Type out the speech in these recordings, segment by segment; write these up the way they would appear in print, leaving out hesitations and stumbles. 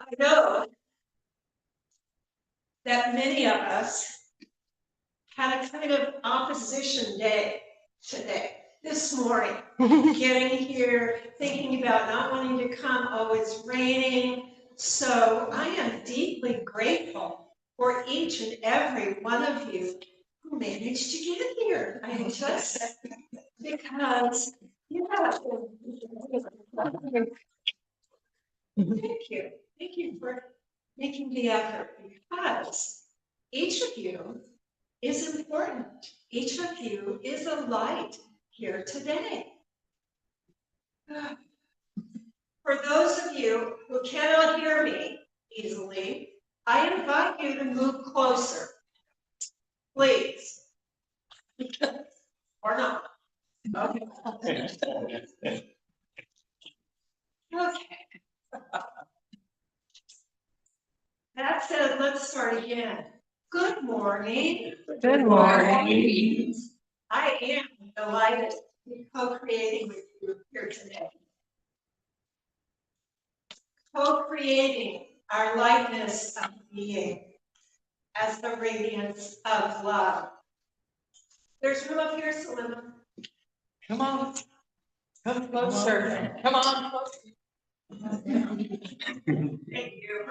I know that many of us had a kind of opposition day today, this morning, getting here, thinking about not wanting to come, oh, it's raining. So I am deeply grateful for each and every one of you who managed to get here. I just, because, yeah. Thank you for making the effort, because each of you is important. Each of you is a light here today. For those of you who cannot hear me easily, I invite you to move closer, please. Or not. Okay. Okay. That said, let's start again. Good morning. Good morning. I am delighted to be co-creating with you here today. Co-creating our lightness of being as the radiance of love. There's room up here, Selena. Come on. Come closer. Come on. Thank you.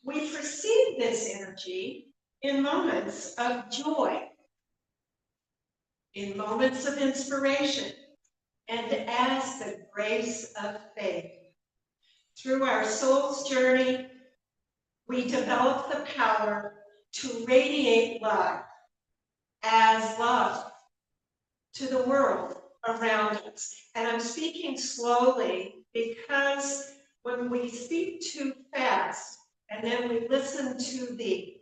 We perceive this energy in moments of joy, in moments of inspiration, and as the grace of faith. Through our soul's journey, we develop the power to radiate love as love to the world around us. And I'm speaking slowly because when we speak too fast and then we listen to the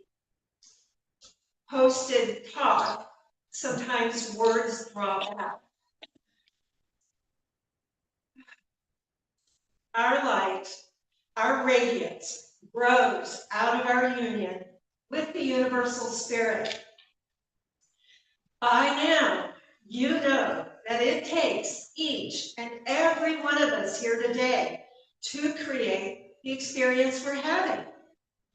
posted talk, sometimes words drop out. Our light, our radiance grows out of our union with the universal spirit. By now, you know that it takes each and every one of us here today to create the experience we're having.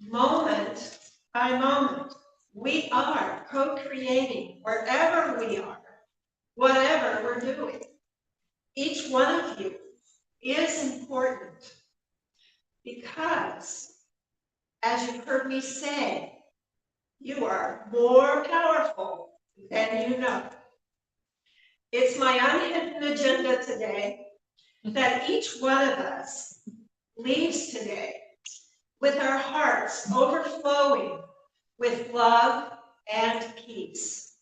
Moment by moment, we are co-creating wherever we are, whatever we're doing. Each one of you is important because, as you've heard me say, you are more powerful than you know. It's my unhidden agenda today that each one of us leaves today with our hearts overflowing with love and peace,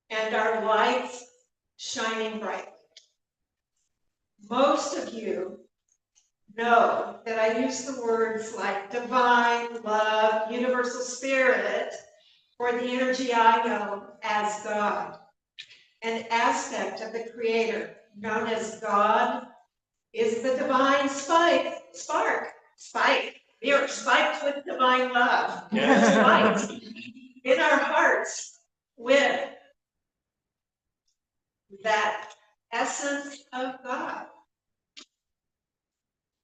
and our lights shining brightly. Most of you know that I use the words like divine, love, universal spirit for the energy I know as God. An aspect of the Creator known as God is the divine spark. We are spiked with divine love. Spiked in our hearts with that essence of God.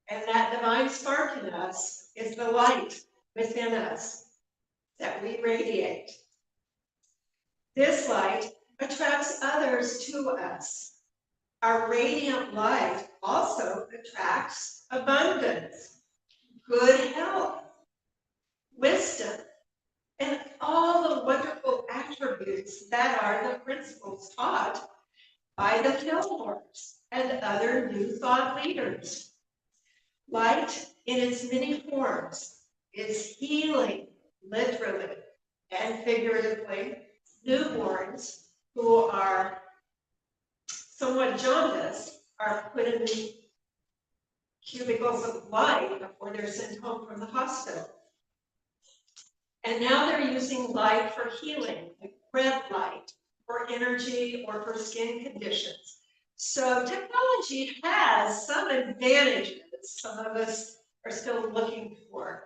And that divine spark in us is the light within us that we radiate. This light attracts others to us. Our radiant light also attracts abundance, good health, wisdom, and all the wonderful attributes that are the principles taught by the Fillmores and other New Thought leaders. Light in its many forms is healing, literally and figuratively, newborns who are somewhat jaundiced are put in the cubicles of light before they're sent home from the hospital. And now they're using light for healing, like red light for energy or for skin conditions. So technology has some advantages. Some of us are still looking for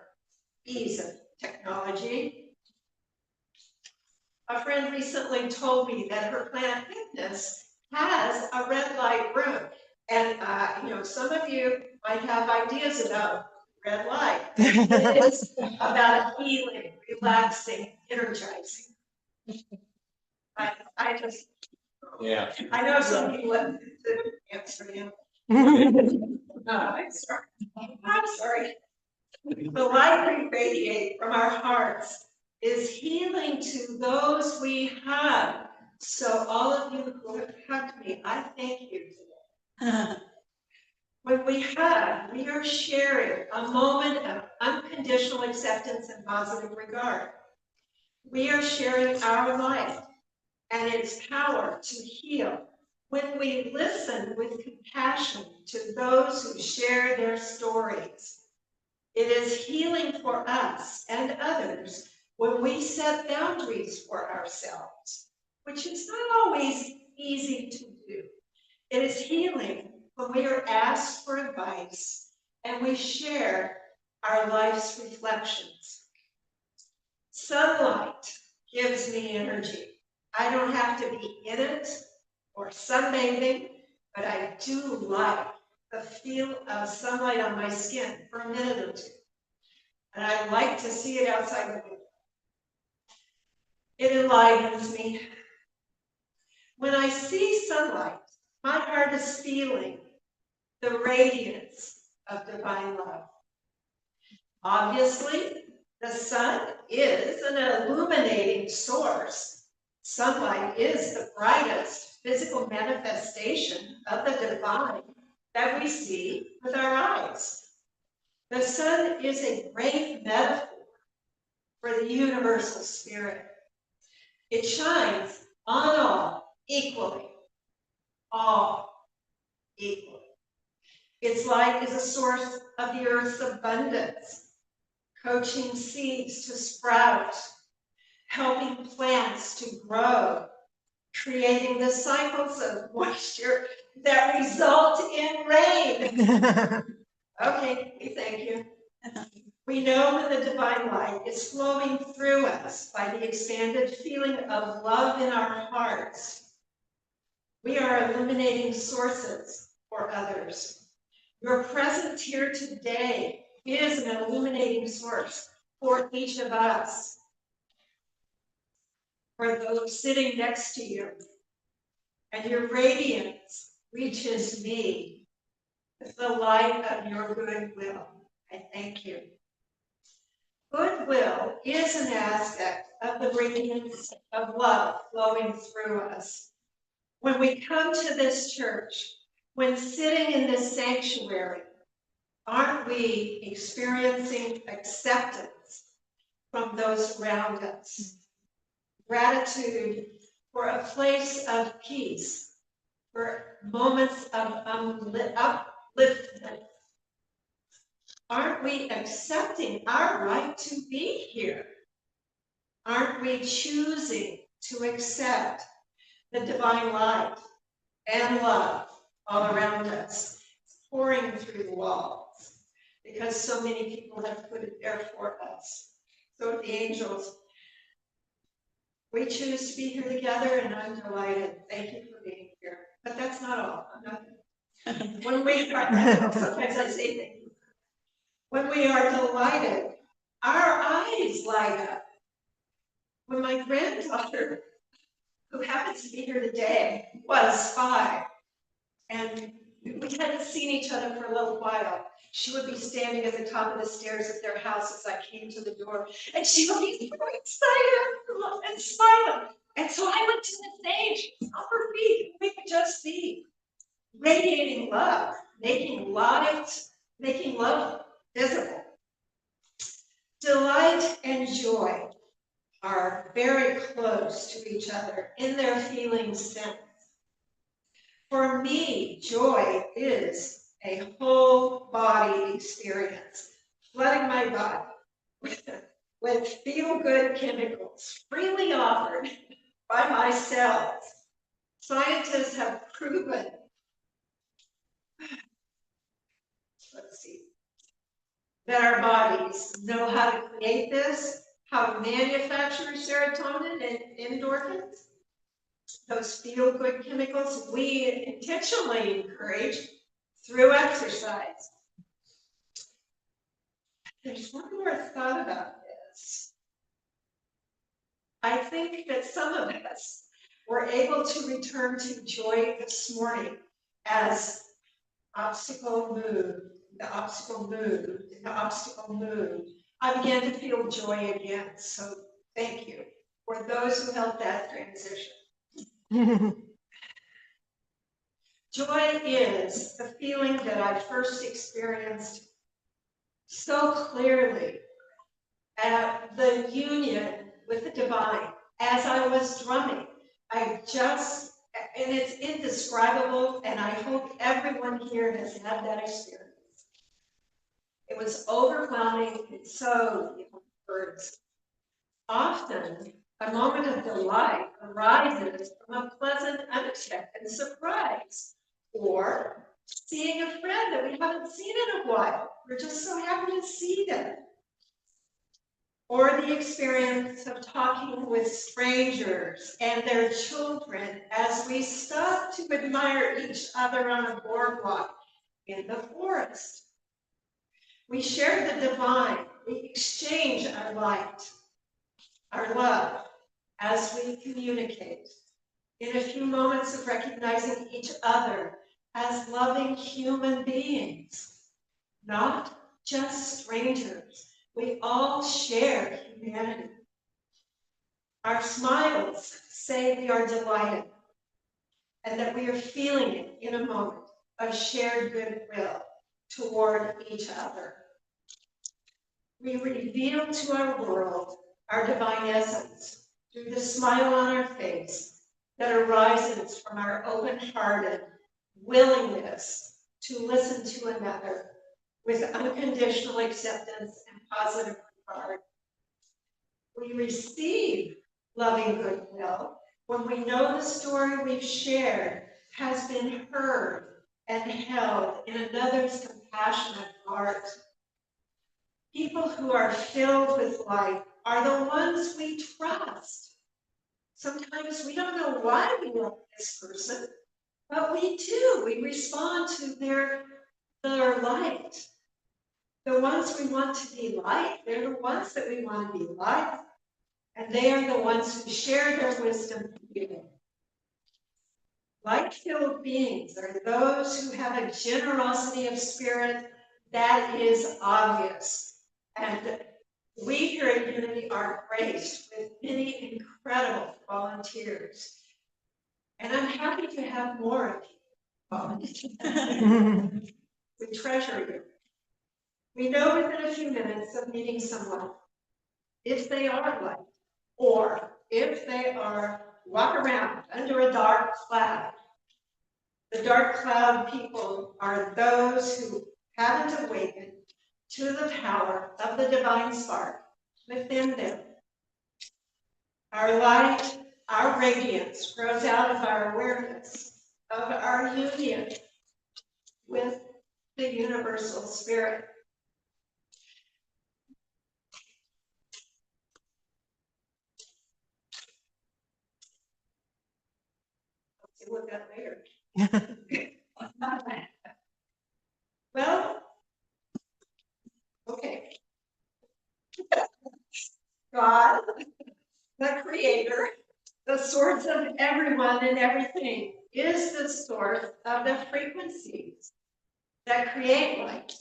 ease of technology. A friend recently told me that her Planet Fitness has a red light room. And, some of you might have ideas about red light. It is about healing, relaxing, energizing. I just, Yeah. I know some people have to answer you. I'm sorry. I'm sorry. The light we radiate from our hearts is healing to those we hug. So all of you who have hugged me, I thank you today. When we hug, we are sharing a moment of unconditional acceptance and positive regard. We are sharing our life and its power to heal. When we listen with compassion to those who share their stories, it is healing for us and others when we set boundaries for ourselves, which is not always easy to do. It is healing when we are asked for advice and we share our life's reflections. Sunlight gives me energy. I don't have to be in it or sunbathing, but I do like the feel of sunlight on my skin for a minute or two. And I like to see it outside the window. It enlivens me. When I see sunlight, my heart is feeling the radiance of divine love. Obviously, the sun is an illuminating source. Sunlight is the brightest physical manifestation of the divine that we see with our eyes. The sun is a great metaphor for the universal spirit. It shines on all equally, all equally. Its light is a source of the earth's abundance, coaching seeds to sprout, helping plants to grow, creating the cycles of moisture that result in rain. Okay, we thank you. We know when the divine light is flowing through us by the expanded feeling of love in our hearts. We are illuminating sources for others. Your presence here today is an illuminating source for each of us, for those sitting next to you. And your radiance reaches me with the light of your goodwill. I thank you. Goodwill is an aspect of the radiance of love flowing through us. When we come to this church, when sitting in this sanctuary, aren't we experiencing acceptance from those around us? Gratitude for a place of peace, for moments of upliftment. Aren't we accepting our right to be here? Aren't we choosing to accept the divine light and love all around us, pouring through the walls, because so many people have put it there for us? So the angels, we choose to be here together, and I'm delighted. Thank you for being here. But that's not all. I'm not. When we are, sometimes I say things. When we are delighted, our eyes light up. When my granddaughter, who happens to be here today, was 5, and we hadn't seen each other for a little while, she would be standing at the top of the stairs at their house as I came to the door, and she would be so excited and smiling. And so I went to the stage, on her feet, we could just be radiating love, making love visible. Delight and joy are very close to each other in their feeling sense. For me, joy is a whole body experience, flooding my body with feel-good chemicals freely offered by my cells. Scientists have proven, that our bodies know how to create this, how to manufacture serotonin and endorphins. Those feel-good chemicals we intentionally encourage through exercise. There's one more thought about this. I think that some of us were able to return to joy this morning as obstacle moved, the obstacle moved, the obstacle moved. I began to feel joy again. So thank you for those who helped that transition. Joy is the feeling that I first experienced so clearly at the union with the divine as I was drumming. And it's indescribable, and I hope everyone here has had that experience. It was overwhelming and so beyond words. Often, a moment of delight arises from a pleasant, unexpected surprise, or seeing a friend that we haven't seen in a while. We're just so happy to see them. Or the experience of talking with strangers and their children as we stop to admire each other on a boardwalk in the forest. We share the divine, we exchange our light, our love, as we communicate. In a few moments of recognizing each other as loving human beings, not just strangers. We all share humanity. Our smiles say we are delighted and that we are feeling it in a moment of shared goodwill toward each other. We reveal to our world our divine essence through the smile on our face that arises from our open-hearted willingness to listen to another with unconditional acceptance and positive regard. We receive loving goodwill when we know the story we've shared has been heard and held in another's compassionate heart. People who are filled with light are the ones we trust. Sometimes we don't know why we love this person, but we do. We respond to their light. The ones we want to be like, they're the ones that we want to be like. And they are the ones who share their wisdom with you. Light-filled beings are those who have a generosity of spirit that is obvious. And we here at Unity are graced with many incredible volunteers. And I'm happy to have more of you. We treasure you. We know within a few minutes of meeting someone if they are light, or if they are walk around under a dark cloud. The dark cloud people are those who haven't awakened to the power of the divine spark within them. Our light, our radiance grows out of our awareness of our union with the universal spirit. We'll look at later. Well, okay. God, the creator, the source of everyone and everything, is the source of the frequencies that create light.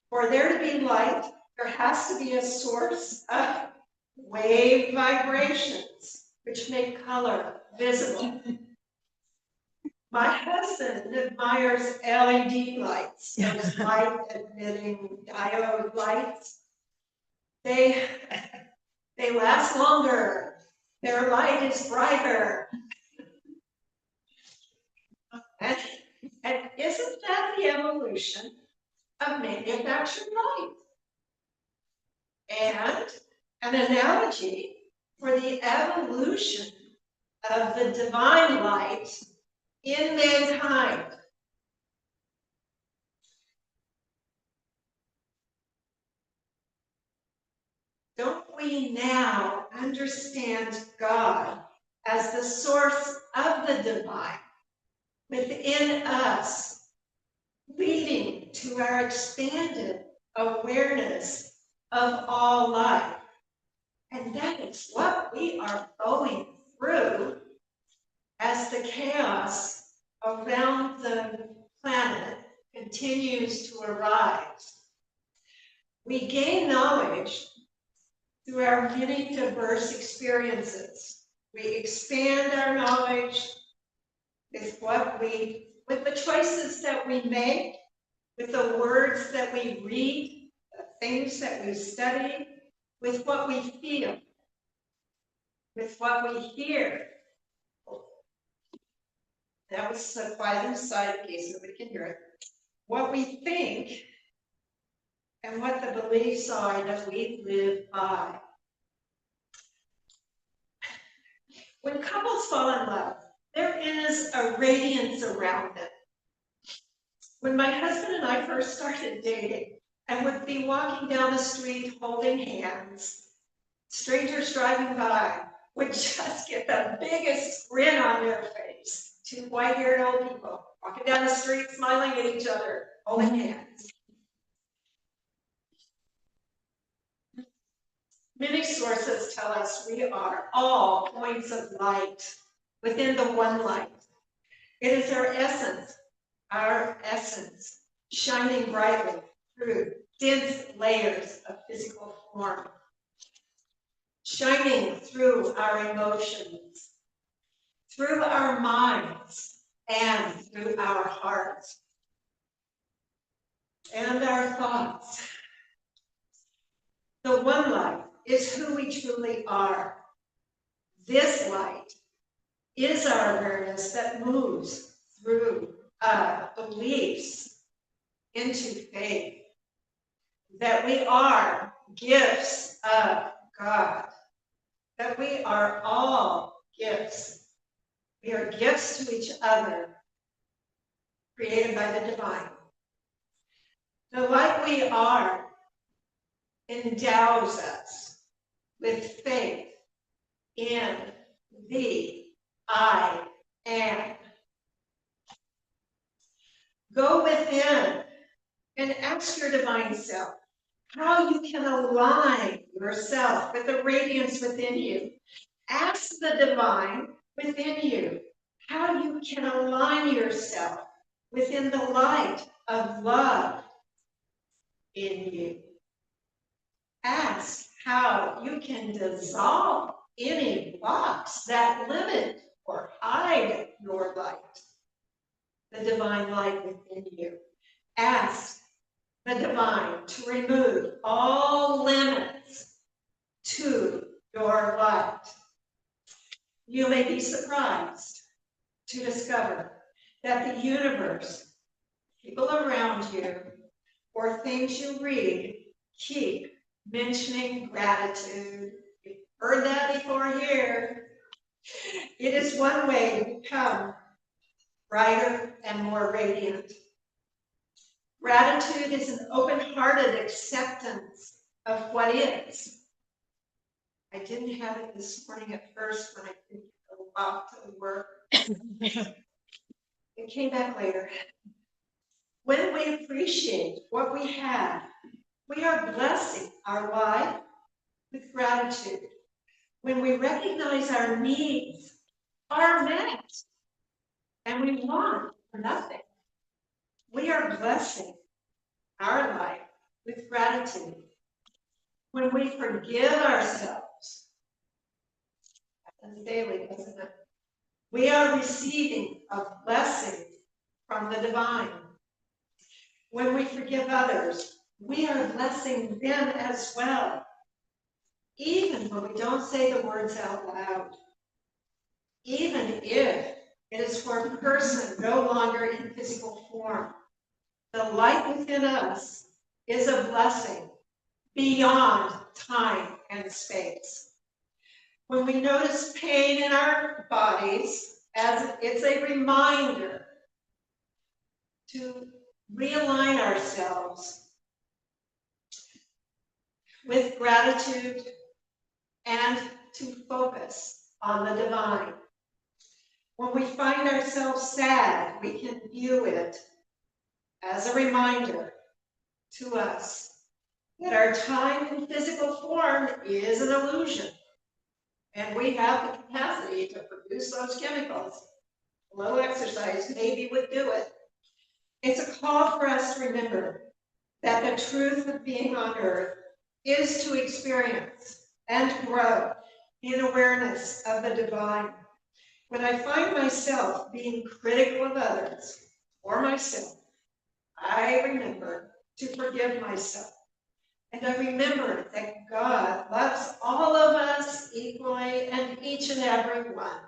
For there to be light, there has to be a source of wave vibrations, which make color visible. My husband admires LED lights, those light-emitting diode lights. They last longer. Their light is brighter. And isn't that the evolution of manufactured light? And an analogy for the evolution of the divine light in mankind. Don't we now understand God as the source of the divine within us leading to our expanded awareness of all life. And that is what we are going through as the chaos around the planet continues to arise. We gain knowledge through our many diverse experiences. We expand our knowledge with with the choices that we make, with the words that we read, the things that we study, with what we feel, with what we hear. That was a quiet inside in case nobody can hear it. What we think and what the beliefs are that we live by. When couples fall in love, there is a radiance around them. When my husband and I first started dating and would be walking down the street holding hands, strangers driving by would just get the biggest grin on their face. Two white-haired old people walking down the street, smiling at each other, holding hands. Many sources tell us we are all points of light within the one light. It is our essence, shining brightly through dense layers of physical form, shining through our emotions, through our minds, and through our hearts, and our thoughts. The one light is who we truly are. This light is our awareness that moves through beliefs into faith, that we are gifts of God, that we are all gifts. We are gifts to each other, created by the divine. The light we are endows us with faith in the I am. Go within and ask your divine self how you can align yourself with the radiance within you. Ask the divine within you how you can align yourself within the light of love in you. Ask how you can dissolve any blocks that limit or hide your light, the divine light within you. Ask the divine to remove all limits to your light. You may be surprised to discover that the universe, people around you, or things you read keep mentioning gratitude. You've heard that before here. It is one way to become brighter and more radiant. Gratitude is an open-hearted acceptance of what is. I didn't have it this morning at first when I didn't go off to work. It came back later. When we appreciate what we have, we are blessing our life with gratitude. When we recognize our needs are met and we want for nothing, we are blessing our life with gratitude. When we forgive ourselves, happens daily, doesn't it? We are receiving a blessing from the divine. When we forgive others, we are blessing them as well, even when we don't say the words out loud. Even if it is for a person no longer in physical form, the light within us is a blessing beyond time and space. When we notice pain in our bodies, as it's a reminder to realign ourselves with gratitude and to focus on the divine. When we find ourselves sad, we can view it as a reminder to us that our time in physical form is an illusion, and we have the capacity to produce those chemicals. A little exercise maybe would do it. It's a call for us to remember that the truth of being on earth is to experience and grow in awareness of the divine. When I find myself being critical of others or myself, I remember to forgive myself. And I remember that God loves all of us equally and each and every one.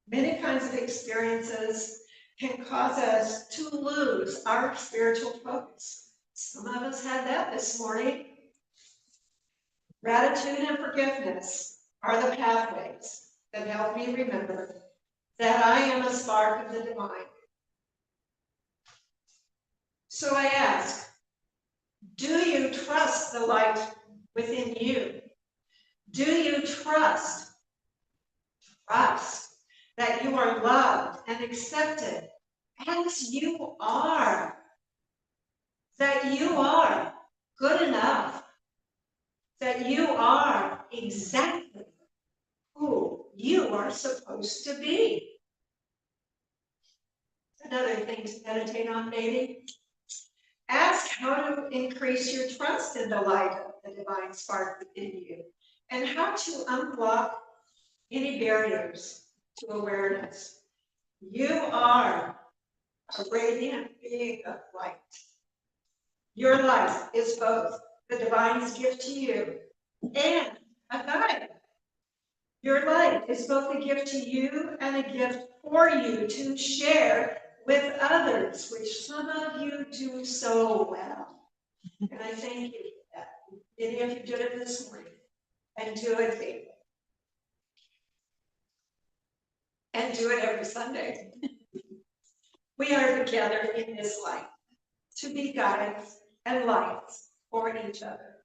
Many kinds of experiences can cause us to lose our spiritual focus. Some of us had that this morning. Gratitude and forgiveness are the pathways that help me remember that I am a spark of the divine. So I ask, do you trust the light within you? Do you trust that you are loved and accepted as you are? That you are good enough? That you are exactly who you are supposed to be? Another thing to meditate on, maybe. Ask how to increase your trust in the light of the divine spark within you, and how to unblock any barriers to awareness. You are a radiant being of light. Your life is both the divine's gift to you and a guide. Your life is both a gift to you and a gift for you to share with others, which some of you do so well. And I thank you for that. Many of you did it this morning, and do it daily. And do it every Sunday. We are together in this light to be guides and lights for each other.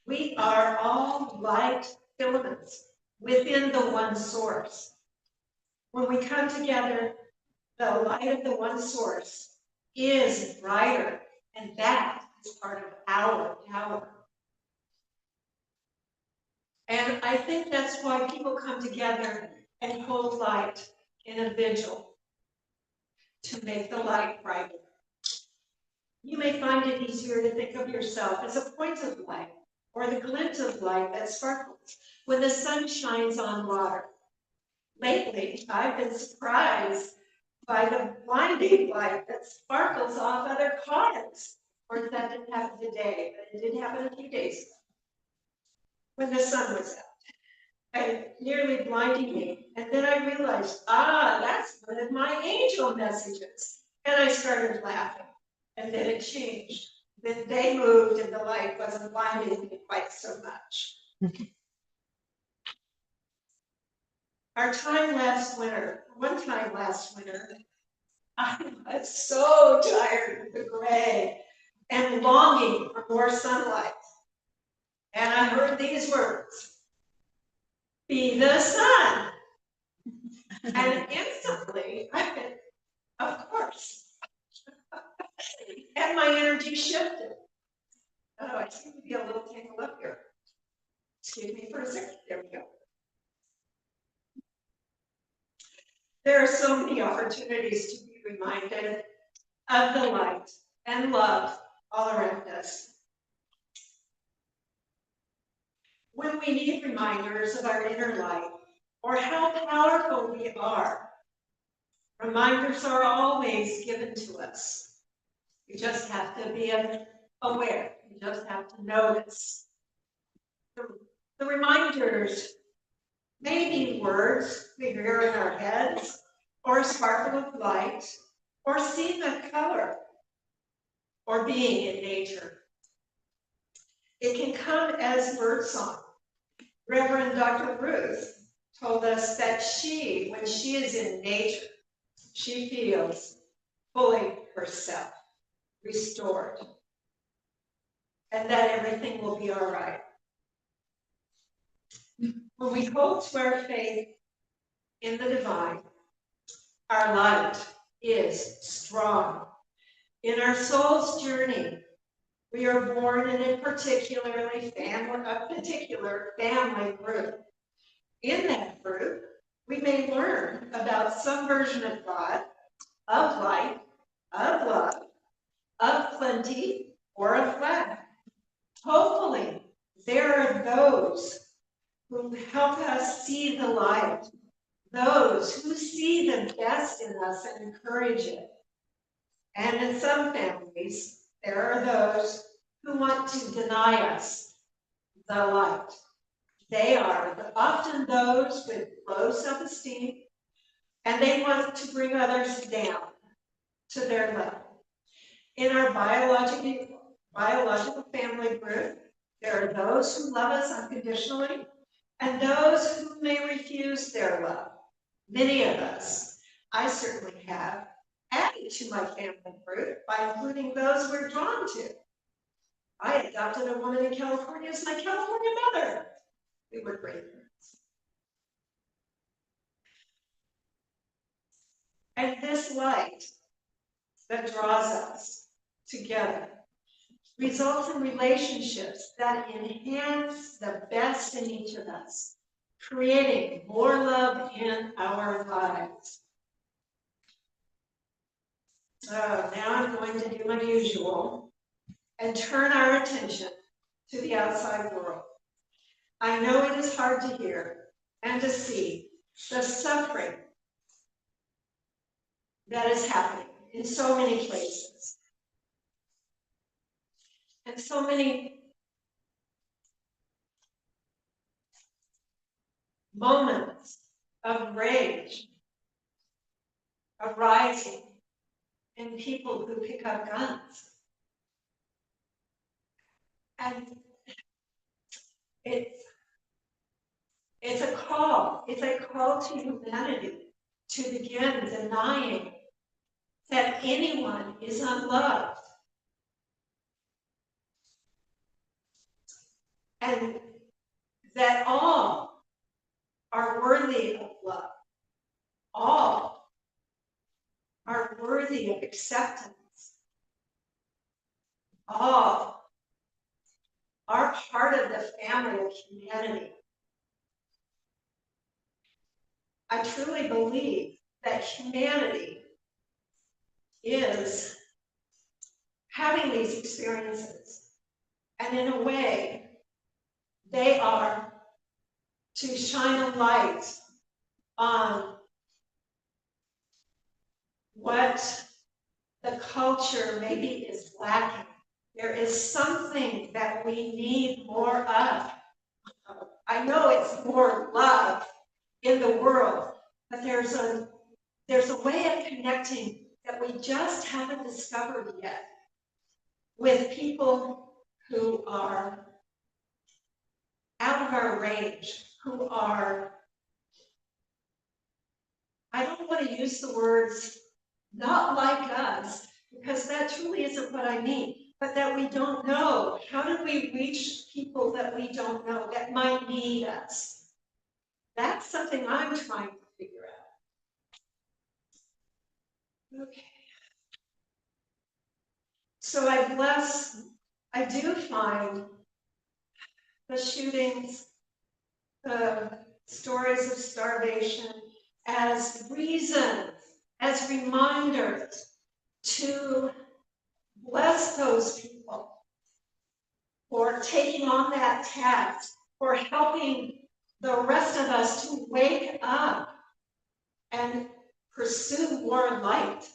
We are all light filaments within the one source. When we come together, the light of the one source is brighter, and that is part of our power. And I think that's why people come together and hold light in a vigil to make the light brighter. You may find it easier to think of yourself as a point of light or the glint of light that sparkles when the sun shines on water. Lately, I've been surprised by the blinding light that sparkles off other cars. Of course, that didn't happen today, but it did happen a few days ago when the sun was out and nearly blinding me. And then I realized, that's one of my angel messages. And I started laughing, and then it changed. Then they moved and the light wasn't blinding me quite so much. One time last winter, I was so tired of the gray and longing for more sunlight. And I heard these words, "Be the sun." And instantly, I went, of course. And my energy shifted. Oh, I seem to be a little tangled up here. Excuse me for a second. There we go. There are so many opportunities to be reminded of the light and love all around us. When we need reminders of our inner light or how powerful we are, reminders are always given to us. You just have to be aware. You just have to notice. The reminders may be words we hear in our heads, or a sparkle of light, or seeing a color, or being in nature. It can come as birdsong. Reverend Dr. Ruth told us that when she is in nature, she feels fully herself, restored, and that everything will be all right. When we hold to our faith in the divine, our light is strong. In our soul's journey, we are born in a particular family group. In that group, we may learn about some version of God, of light, of love, of plenty, or of lack. Hopefully, there are those who help us see the light, those who see the best in us and encourage it. And in some families, there are those who want to deny us the light. They are often those with low self-esteem, and they want to bring others down to their level. In our biological family group, there are those who love us unconditionally, and those who may refuse their love. Many of us, I certainly have, added to my family group by including those we're drawn to. I adopted a woman in California as my California mother. We were great parents. And this light that draws us together results in relationships that enhance the best in each of us, creating more love in our lives. So now I'm going to do my usual and turn our attention to the outside world. I know it is hard to hear and to see the suffering that is happening in so many places. And so many moments of rage arising in people who pick up guns. And it's a call to humanity to begin denying that anyone is unloved. And that all are worthy of love. All are worthy of acceptance. All are part of the family of humanity. I truly believe that humanity is having these experiences, and in a way, they are to shine a light on what the culture maybe is lacking. There is something that we need more of. I know it's more love in the world, but there's a way of connecting that we just haven't discovered yet with people who are out of our range, who are, I don't want to use the words not like us, because that truly isn't what I mean, but that we don't know. How do we reach people that we don't know that might need us? That's something I'm trying to figure out. Okay. So I do find the shootings, the stories of starvation as reasons, as reminders to bless those people for taking on that task, for helping the rest of us to wake up and pursue more light.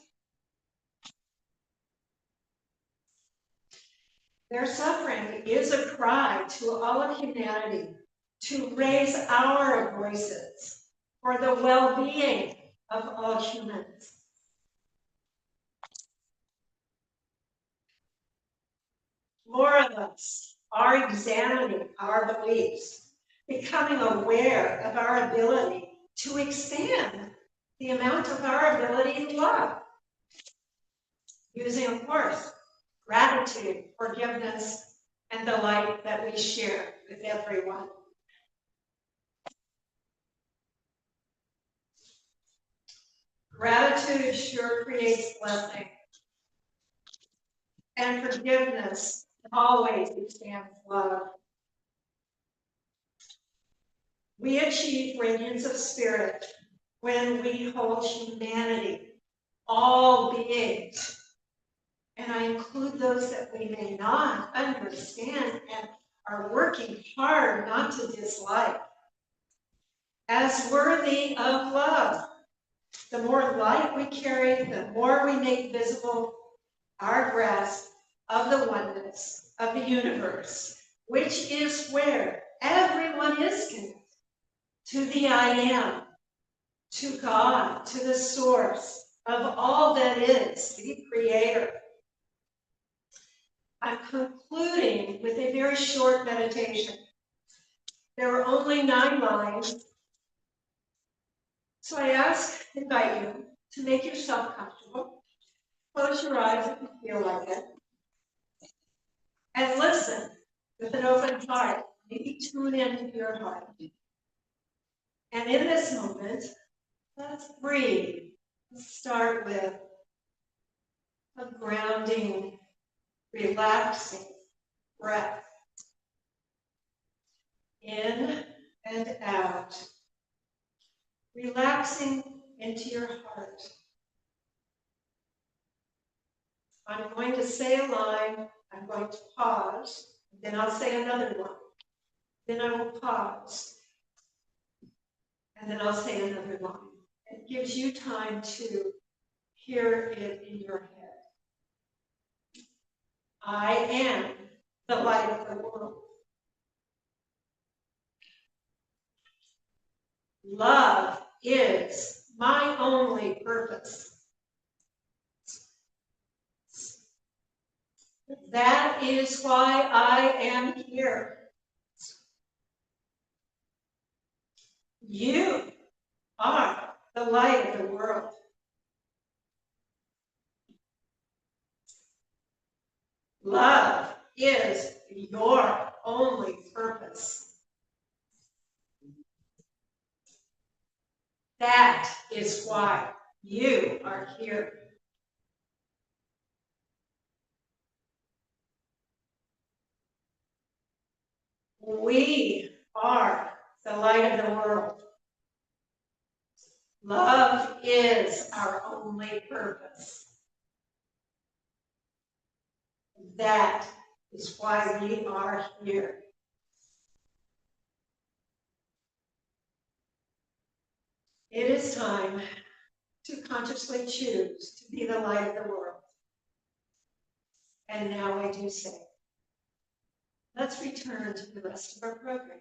Their suffering is a cry to all of humanity to raise our voices for the well-being of all humans. More of us are examining our beliefs, becoming aware of our ability to expand the amount of our ability to love, using, of course, gratitude, forgiveness, and the light that we share with everyone. Gratitude sure creates blessing. And forgiveness always expands love. We achieve radiance of spirit when we hold humanity, all beings, and I include those that we may not understand and are working hard not to dislike, as worthy of love. The more light we carry, the more we make visible our grasp of the oneness of the universe, which is where everyone is connected to the I am, to God, to the source of all that is, the creator. I'm concluding with a very short meditation. There are only 9 lines, so I invite you to make yourself comfortable. Close your eyes if you feel like it. And listen with an open heart. Maybe tune into your heart. And in this moment, let's breathe. Let's start with a grounding, relaxing breath. In and out. Relaxing into your heart. I'm going to say a line, I'm going to pause, then I'll say another one. Then I will pause, and then I'll say another line. It gives you time to hear it in your head. I am the light of the world. Love is my only purpose. That is why I am here. You are the light of the world. Love is your only purpose. That is why you are here. We are the light of the world. Love is our only purpose. That is why we are here. It is time to consciously choose to be the light of the world. And now I do say, let's return to the rest of our program.